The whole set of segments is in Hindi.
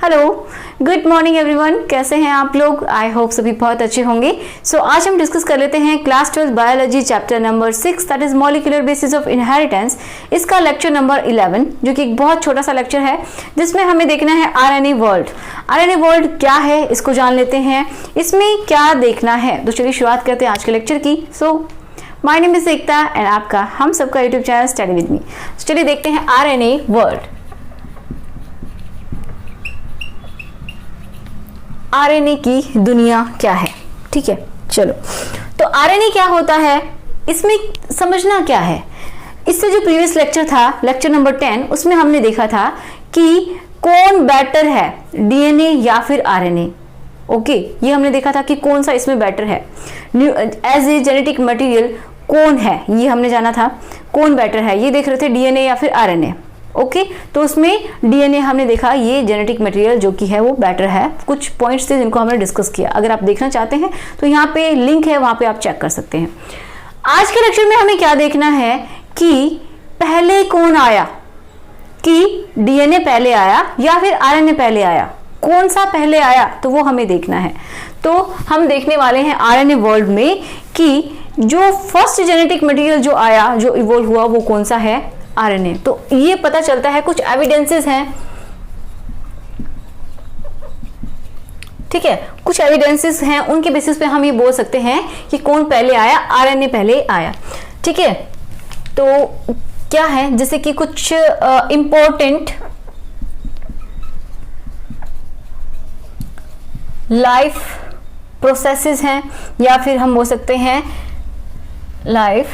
Hello, good morning everyone. कैसे हैं आप लोग? आई होप सभी बहुत अच्छे होंगे। सो आज हम डिस्कस कर लेते हैं class 12 biology chapter number 6 that is molecular basis of inheritance. इसका लेक्चर नंबर 11 जो कि एक बहुत छोटा सा लेक्चर है जिसमें हमें देखना है आरएनए वर्ल्ड। आरएनए वर्ल्ड क्या है इसको जान लेते हैं, इसमें क्या देखना है। तो चलिए शुरुआत करते हैं आज के लेक्चर की। So my name is Ekta and आपका हम सबका YouTube channel study with me. चलिए देखते हैं आरएनए वर्ल्ड। आरएनए की दुनिया क्या है, ठीक है। चलो, तो आरएनए क्या होता है, इसमें समझना क्या है। इससे जो प्रीवियस लेक्चर था, लेक्चर नंबर 10, उसमें हमने देखा था कि कौन बेटर है, डीएनए या फिर आरएनए। ओके, ये हमने देखा था कि कौन सा इसमें बेटर है एज ए जेनेटिक मटेरियल, कौन है ये हमने जाना था, कौन बेटर है। ये देख रहे थे डीएनए या फिर आरएनए। ओके, तो उसमें डीएनए हमने देखा ये जेनेटिक मटेरियल जो कि है वो बेटर है। कुछ पॉइंट्स थे जिनको हमने डिस्कस किया। अगर आप देखना चाहते हैं तो यहाँ पे लिंक है, वहां पे आप चेक कर सकते हैं। आज के लेक्चर में हमें क्या देखना है कि पहले कौन आया, कि डीएनए पहले आया या फिर आरएनए पहले आया, कौन सा पहले आया, तो वो हमें देखना है। तो हम देखने वाले हैं आरएनए वर्ल्ड में कि जो फर्स्ट जेनेटिक मटेरियल जो आया, जो इवॉल्व हुआ, वो कौन सा है, आरएनए। तो ये पता चलता है, कुछ एविडेंसेस हैं, ठीक है, कुछ एविडेंसेस हैं, उनके बेसिस पे हम ये बोल सकते हैं कि कौन पहले आया, आरएनए पहले आया, ठीक है। तो क्या है, जैसे कि कुछ इंपॉर्टेंट लाइफ प्रोसेसेस हैं या फिर हम बोल सकते हैं लाइफ,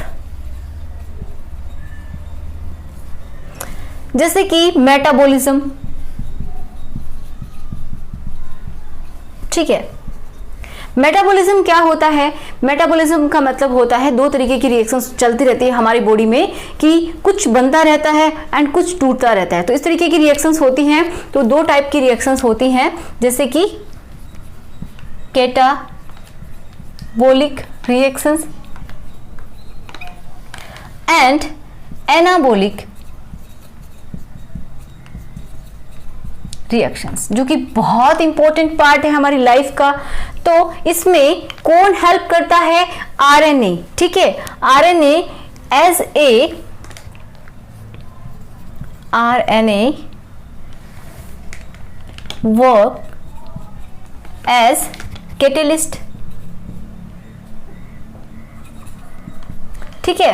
जैसे कि मेटाबॉलिज्म, ठीक है। मेटाबॉलिज्म क्या होता है, मेटाबॉलिज्म का मतलब होता है दो तरीके की रिएक्शंस चलती रहती है हमारी बॉडी में, कि कुछ बनता रहता है एंड कुछ टूटता रहता है। तो इस तरीके की रिएक्शंस होती हैं। तो दो टाइप की रिएक्शंस होती हैं, जैसे कि catabolic reactions and anabolic reactions, जो कि बहुत इंपॉर्टेंट पार्ट है हमारी लाइफ का। तो इसमें कौन हेल्प करता है, आरएनए, ठीक है। RNA as a RNA work as catalyst, ठीक है,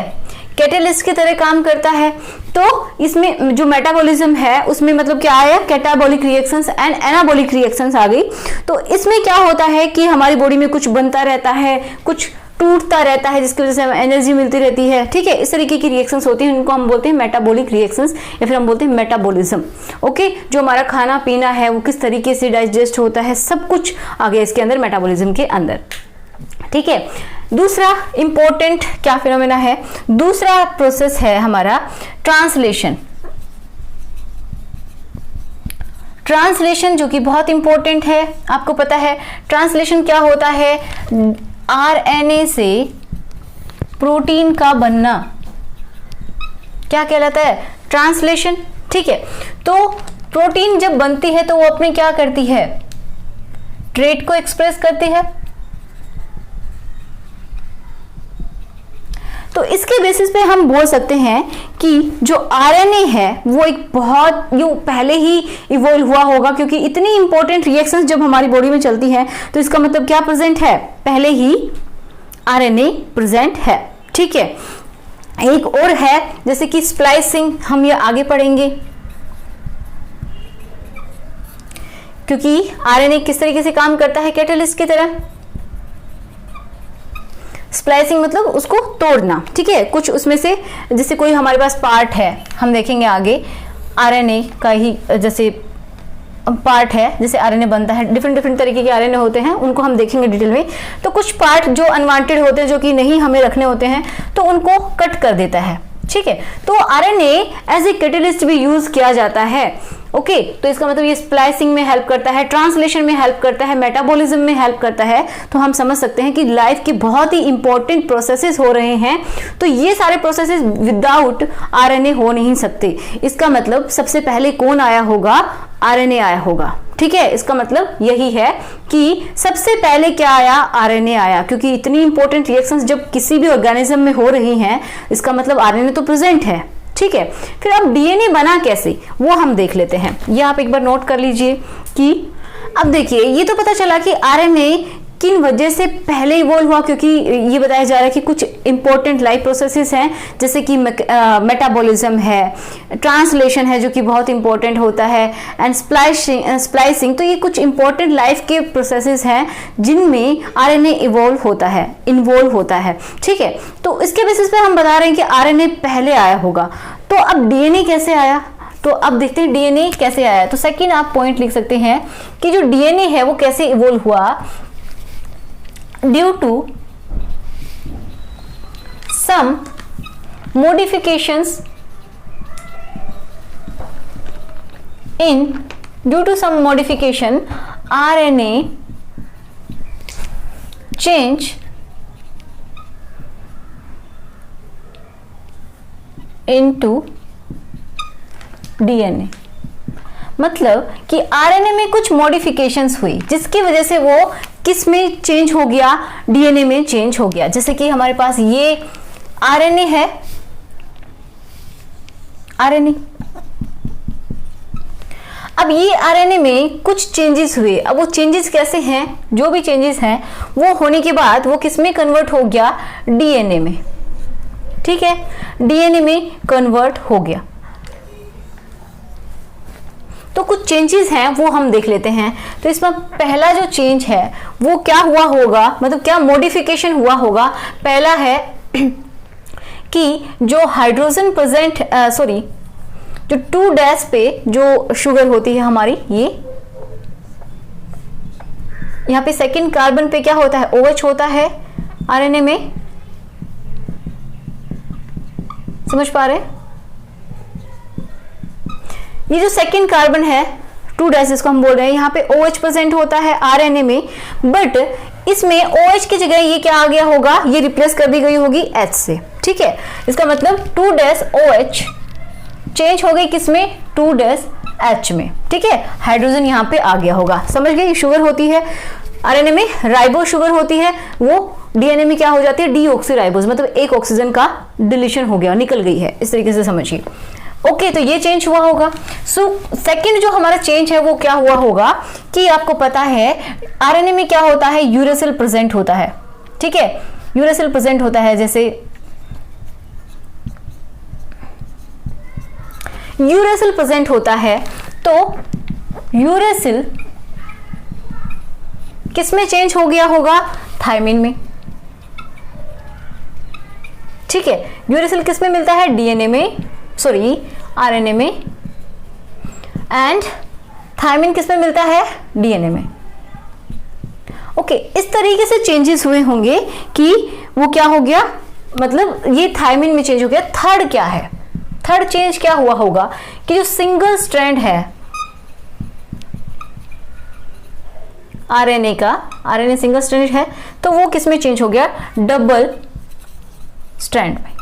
कैटेलिस्ट की तरह काम करता है। तो इसमें जो मेटाबॉलिज्म है उसमें मतलब क्या आया, catabolic reactions and anabolic reactions आ गई। तो इसमें क्या होता है कि हमारी बॉडी में कुछ बनता रहता है, कुछ टूटता रहता है, जिसकी वजह से हमें एनर्जी मिलती रहती है, ठीक है। इस तरीके की रिएक्शंस होती हैं, उनको हम बोलते हैं मेटाबॉलिक रिएक्शंस या फिर हम बोलते हैं मेटाबॉलिज्म। ओके, जो हमारा खाना पीना है वो किस तरीके से डाइजेस्ट होता है, सब कुछ आ गया इसके अंदर, मेटाबॉलिज्म के अंदर, ठीक है। दूसरा इंपॉर्टेंट क्या फिनोमेना है, दूसरा प्रोसेस है हमारा ट्रांसलेशन। ट्रांसलेशन जो कि बहुत इंपॉर्टेंट है, आपको पता है ट्रांसलेशन क्या होता है, आरएनए से प्रोटीन का बनना क्या कहलाता है, ट्रांसलेशन, ठीक है। तो प्रोटीन जब बनती है तो वो अपने क्या करती है, ट्रेट को एक्सप्रेस करती है। तो इसके बेसिस पे हम बोल सकते हैं कि जो आरएनए है वो एक बहुत जो पहले ही इवॉल्व हुआ होगा, क्योंकि इतनी इंपॉर्टेंट रिएक्शंस जब हमारी बॉडी में चलती हैं तो इसका मतलब क्या प्रेजेंट है, पहले ही आरएनए प्रेजेंट है, ठीक है। एक और है जैसे कि स्प्लाइसिंग, हम ये आगे पढ़ेंगे, क्योंकि आरएनए किस तरीके से काम करता है, कैटलिस्ट की तरह। स्प्लाइसिंग मतलब उसको तोड़ना, ठीक है। कुछ उसमें से जैसे कोई हमारे पास पार्ट है, हम देखेंगे आगे आरएनए का ही जैसे पार्ट है, जैसे आरएनए बनता है, डिफरेंट डिफरेंट तरीके के आरएनए होते हैं, उनको हम देखेंगे डिटेल में। तो कुछ पार्ट जो अनवांटेड होते हैं, जो कि नहीं हमें रखने होते हैं, तो उनको कट कर देता है, ठीक है। तो आरएनए एज ए कैटलिस्ट भी यूज किया जाता है। ओके, तो इसका मतलब ये स्प्लाइसिंग में हेल्प करता है, ट्रांसलेशन में हेल्प करता है, मेटाबॉलिज्म में हेल्प करता है। तो हम समझ सकते हैं कि लाइफ के बहुत ही इंपॉर्टेंट प्रोसेसेस हो रहे हैं। तो ये सारे प्रोसेसेस विदाउट आरएनए हो नहीं सकते। इसका मतलब सबसे पहले कौन आया होगा, आरएनए आया होगा, ठीक है, इसका मतलब यही है कि सबसे पहले क्या आया, आरएनए आया, क्योंकि इतनी इंपॉर्टेंट रिएक्शंस जब किसी भी ऑर्गेनिज्म में हो रही हैं, इसका मतलब आरएनए तो प्रेजेंट है। ठीक है, फिर अब डीएनए बना कैसे वो हम देख लेते हैं। ये आप एक बार नोट कर लीजिए कि अब देखिए ये तो पता चला कि आरएनए किन वजह से पहले इवॉल्व हुआ, क्योंकि ये बताया जा रहा है कि कुछ इंपॉर्टेंट लाइफ प्रोसेसेस हैं, जैसे कि मेटाबॉलिज्म है, ट्रांसलेशन है जो कि बहुत इंपॉर्टेंट होता है, एंड स्प्लाइसिंग। तो ये कुछ इंपॉर्टेंट लाइफ के प्रोसेसेस हैं जिनमें आरएनए इन्वॉल्व होता है। ठीक है, तो इसके बेसिस पे हम बता रहे हैं कि आरएनए पहले आया होगा। तो अब डीएनए कैसे आया, तो अब देखते हैं डीएनए कैसे आया। तो सेकंड आप पॉइंट लिख सकते हैं कि जो डीएनए है वो कैसे इवॉल्व हुआ, due to some modifications RNA change into DNA। मतलब कि आरएनए में कुछ मॉडिफिकेशंस हुई जिसकी वजह से वो किस में चेंज हो गया, डीएनए में चेंज हो गया। जैसे कि हमारे पास ये आरएनए है, आरएनए, अब ये आरएनए में कुछ चेंजेस हुए। अब वो चेंजेस कैसे हैं, जो भी चेंजेस हैं वो होने के बाद वो किस में कन्वर्ट हो गया, डीएनए में। ठीक है, डीएनए में कन्वर्ट हो गया। तो कुछ चेंजेस हैं वो हम देख लेते हैं। तो इसमें पहला जो चेंज है वो क्या हुआ होगा, मतलब क्या मॉडिफिकेशन हुआ होगा। पहला है कि जो हाइड्रोजन प्रेजेंट जो 2' पे जो शुगर होती है हमारी, ये यहाँ पे सेकंड कार्बन पे क्या होता है, OH होता है आरएनए में। समझ पा रहे हैं, ये जो सेकंड कार्बन है 2' जिसको हम बोल रहे हैं, यहाँ पे OH प्रेजेंट होता है आरएनए में, बट इसमें OH की जगह ये क्या आ गया होगा, ये रिप्लेस कर दी गई होगी H से। ठीक है, इसका मतलब 2' OH चेंज हो गई किसमें, 2' H में। ठीक है, हाइड्रोजन यहाँ पे आ गया होगा। समझ गए, शुगर होती है आरएनए में, राइबो शुगर होती है, वो डीएनए में क्या हो जाती है, डीऑक्सीराइबोज, मतलब एक ऑक्सीजन का डिलीशन हो गया, निकल गई है। इस तरीके से समझिए। ओके, तो ये चेंज हुआ होगा। सेकंड जो हमारा चेंज है वो क्या हुआ होगा कि आपको पता है आरएनए में क्या होता है, यूरेसिल प्रेजेंट होता है। ठीक है, यूरेसिल प्रेजेंट होता है, जैसे यूरेसिल प्रेजेंट होता है, तो यूरेसिल किसमें चेंज हो गया होगा, थायमिन में। ठीक है, यूरेसिल किसमें मिलता है, डीएनए में, आरएनए में, एंड थायमिन किसमें मिलता है, डीएनए में। ओके, इस तरीके से चेंजेस हुए होंगे कि वो क्या हो गया, मतलब ये थायमिन में चेंज हो गया। थर्ड क्या है, थर्ड चेंज क्या हुआ होगा कि जो सिंगल स्ट्रैंड है आरएनए का, आरएनए सिंगल स्ट्रैंड है, तो वो किसमें चेंज हो गया, डबल स्ट्रैंड में।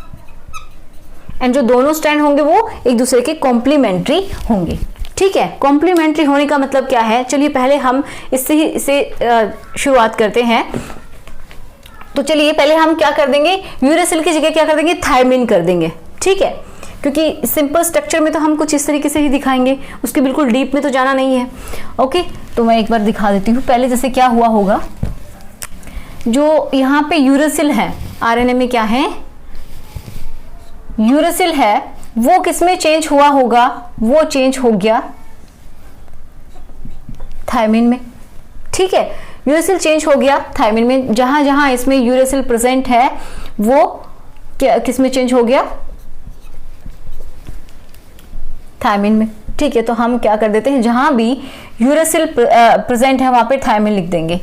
एंड जो दोनों स्ट्रैंड होंगे वो एक दूसरे के कॉम्प्लीमेंट्री होंगे। ठीक है, कॉम्प्लीमेंट्री होने का मतलब क्या है, चलिए पहले हम इसे शुरुआत करते हैं। तो चलिए पहले हम क्या कर देंगे, यूरेसिल की जगह क्या कर देंगे, थायमिन कर देंगे। ठीक है, क्योंकि सिंपल स्ट्रक्चर में तो हम कुछ इस तरीके से ही दिखाएंगे, उसके बिल्कुल डीप में तो जाना नहीं है। ओके, तो मैं एक बार दिखा देती हूँ। पहले जैसे क्या हुआ होगा, जो यहाँ पे यूरेसिल है आरएनए में, क्या है, यूरेसिल है, वो किसमें चेंज हुआ होगा, वो चेंज हो गया थायमिन में। ठीक है, यूरेसिल चेंज हो गया थायमिन में। जहां जहां इसमें यूरेसिल प्रेजेंट है वो क्या किसमें चेंज हो गया, थायमिन में। ठीक है, तो हम क्या कर देते हैं, जहां भी यूरेसिल प्रेजेंट है वहां पे थायमिन लिख देंगे।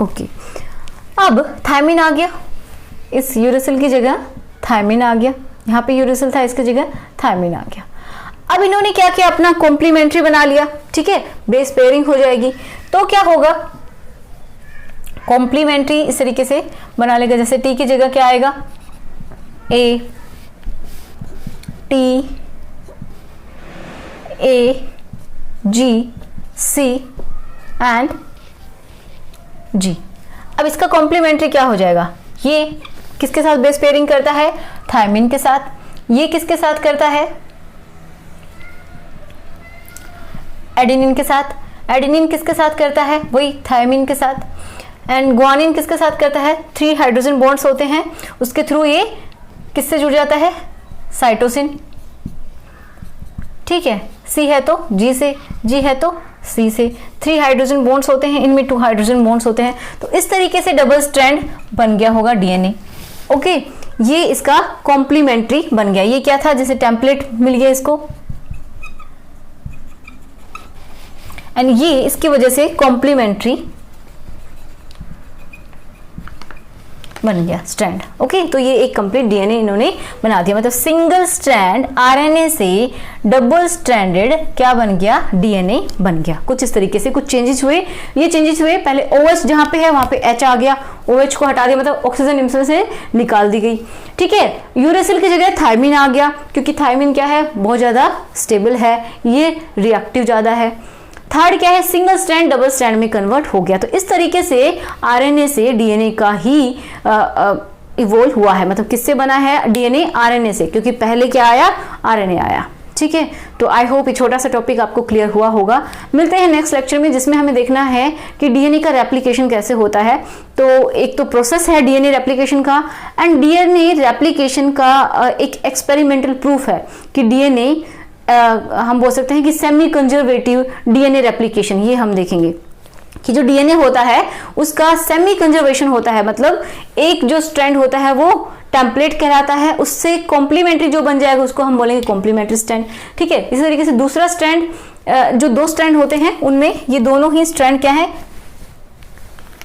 ओके, अब थायमिन आ गया, इस यूरेसिल की जगह थायमिन आ गया। यहाँ पे यूरेसिल था, इसकी जगह थायमिन आ गया। अब इन्होंने क्या किया, अपना कॉम्प्लीमेंट्री बना लिया। ठीक है, बेस पेयरिंग हो जाएगी। तो क्या होगा, कॉम्प्लीमेंट्री इस तरीके से बना लेगा। जैसे टी की जगह क्या आएगा, A, T, A, G, C and G। अब इसका कॉम्प्लीमेंट्री क्या हो जाएगा? ये किसके साथ बेस पेयरिंग करता है? थायमिन के साथ। ये किसके साथ करता है? एडेनिन के साथ। एडेनिन किसके साथ करता है? वही थायमिन के साथ। एंड ग्वानिन किसके साथ करता है? 3 हाइड्रोजन बॉन्ड्स होते हैं, उसके थ्रू ये किससे जुड़ जाता है? साइटोसिन। ठीक है, C है तो G से, G है तो C से। 3 हाइड्रोजन बॉन्ड्स होते हैं, इनमें 2 हाइड्रोजन बॉन्ड्स होते हैं, तो इस तरीके से डबल स्ट्रैंड बन गया होगा डीएनए। ओके, ये इसका कॉम्प्लीमेंट्री बन गया। ये क्या था? जैसे टेम्पलेट मिल गया इसको, एंड ये इसकी वजह से कॉम्प्लीमेंट्री बन गया स्ट्रैंड। ओके, तो ये एक कंप्लीट डीएनए इन्होंने बना दिया, मतलब सिंगल स्ट्रैंड आरएनए से डबल स्ट्रैंडेड क्या बन गया? डीएनए बन गया। कुछ इस तरीके से कुछ चेंजेस हुए। ये चेंजेस हुए, पहले OH जहां पे है वहां पे H आ गया, OH को हटा दिया, मतलब ऑक्सीजन इसमें से निकाल दी गई। ठीक है, यूरेसिल की जगह थायमिन आ गया, क्योंकि थायमिन क्या है? बहुत ज्यादा स्टेबल है, ये रिएक्टिव ज्यादा है। थर्ड क्या है? सिंगल स्ट्रैंड डबल स्ट्रैंड में कन्वर्ट हो गया। तो इस तरीके से आरएनए से डीएनए का ही इवोल्व हुआ है। मतलब किससे बना है डीएनए? आरएनए से, क्योंकि पहले क्या आया? आरएनए आया। ठीक है, तो आई होप ये छोटा सा टॉपिक आपको क्लियर हुआ होगा। मिलते हैं नेक्स्ट लेक्चर में, जिसमें हमें देखना है कि डीएनए का रेप्लिकेशन कैसे होता है। तो एक तो प्रोसेस है डीएनए रेप्लिकेशन का, एंड डीएनए रेप्लिकेशन का एक एक्सपेरिमेंटल प्रूफ है कि डीएनए हम बोल सकते हैं कि सेमी कंजर्वेटिव डीएनए रेप्लिकेशन, ये हम देखेंगे कि जो डीएनए होता है उसका सेमी कंजर्वेशन होता है, मतलब एक जो स्ट्रैंड होता है वो टेम्पलेट कहलाता है, उससे कॉम्प्लीमेंट्री जो बन जाएगा उसको हम बोलेंगे कॉम्प्लीमेंट्री स्ट्रैंड। ठीक है, इसी तरीके से दूसरा स्ट्रैंड, जो 2 स्ट्रैंड होते हैं उनमें ये दोनों ही स्ट्रैंड क्या है?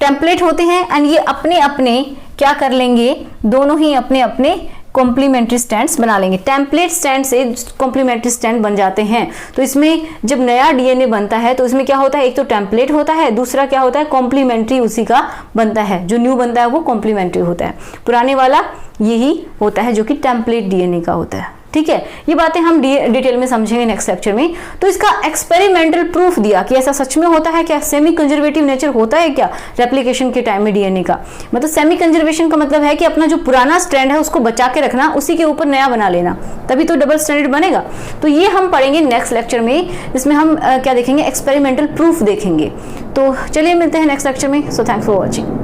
टेम्पलेट होते हैं, एंड ये अपने अपने क्या कर लेंगे? दोनों ही अपने अपने कॉम्प्लीमेंट्री स्टैंड्स बना लेंगे। टेम्पलेट स्टैंड से कॉम्प्लीमेंट्री स्टैंड बन जाते हैं। तो इसमें जब नया डीएनए बनता है तो इसमें क्या होता है? एक तो टेम्पलेट होता है, दूसरा क्या होता है? कॉम्प्लीमेंट्री उसी का बनता है। जो न्यू बनता है वो कॉम्प्लीमेंट्री होता है, पुराने वाला यही होता है जो कि टेम्पलेट डीएनए का होता है। ठीक है, ये बातें हम डिटेल में समझेंगे नेक्स्ट लेक्चर में। तो इसका एक्सपेरिमेंटल प्रूफ दिया कि ऐसा सच में होता है क्या? सेमी कंजर्वेटिव नेचर होता है क्या रेप्लिकेशन के टाइम में डीएनए का? मतलब सेमी कंजर्वेशन का मतलब है कि अपना जो पुराना स्ट्रैंड है उसको बचा के रखना, उसी के ऊपर नया बना लेना, तभी तो डबल स्ट्रैंडेड बनेगा। तो ये हम पढ़ेंगे नेक्स्ट लेक्चर में, जिसमें हम क्या देखेंगे? एक्सपेरिमेंटल प्रूफ देखेंगे। तो चलिए मिलते हैं नेक्स्ट लेक्चर में। So thanks for watching.